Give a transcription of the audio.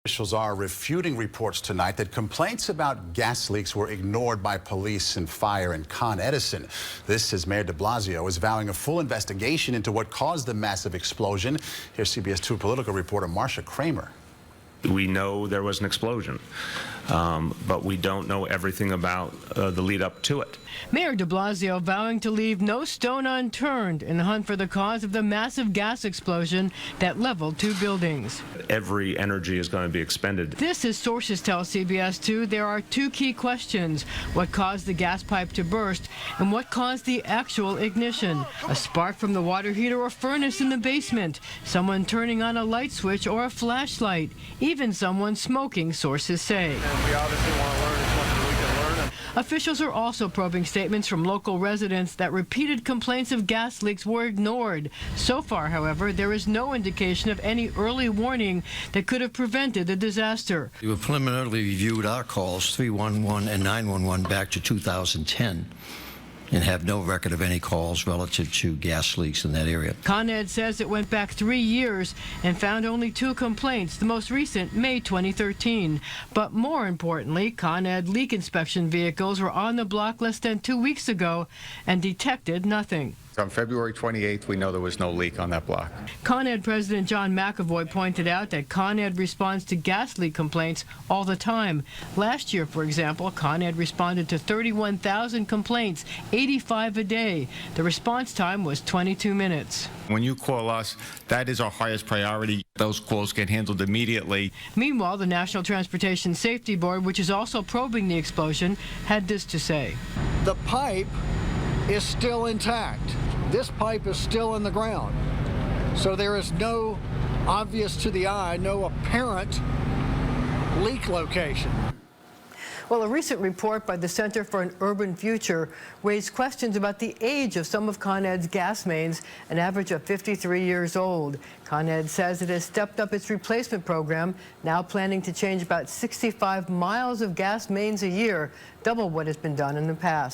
Officials are refuting reports tonight that complaints about gas leaks were ignored by police and fire in Con Edison. This as Mayor de Blasio is vowing a full investigation into what caused the massive explosion. Here's CBS 2 political reporter Marcia Kramer. We know there was an explosion, but we don't know everything about the lead up to it. Mayor de Blasio vowing to leave no stone unturned in the hunt for the cause of the massive gas explosion that leveled two buildings. Every energy is going to be expended. This, as sources tell CBS 2, there are two key questions: what caused the gas pipe to burst and what caused the actual ignition. A spark from the water heater or furnace in the basement, someone turning on a light switch or a flashlight, even someone smoking, sources say. And we obviously want to learn as much as we can learn. Officials are also probing statements from local residents that repeated complaints of gas leaks were ignored. So far, however, there is no indication of any early warning that could have prevented the disaster. We preliminarily reviewed our calls, 311 and 911, back to 2010. And have no record of any calls relative to gas leaks in that area. Con Ed says it went back 3 years and found only 2 complaints, the most recent May 2013. But more importantly, Con Ed leak inspection vehicles were on the block less than 2 weeks ago and detected nothing. On February 28th, we know there was no leak on that block. Con Ed President John McAvoy pointed out that Con Ed responds to gas leak complaints all the time. Last year, for example, Con Ed responded to 31,000 complaints, 85 a day. The response time was 22 minutes. When you call us, that is our highest priority. Those calls get handled immediately. Meanwhile, the National Transportation Safety Board, which is also probing the explosion, had this to say. The pipe is still intact. This pipe is still in the ground. So there is no obvious to the eye, no apparent leak location. Well, a recent report by the Center for an Urban Future raised questions about the age of some of Con Ed's gas mains, an average of 53 years old. Con Ed says it has stepped up its replacement program, now planning to change about 65 miles of gas mains a year, double what has been done in the past.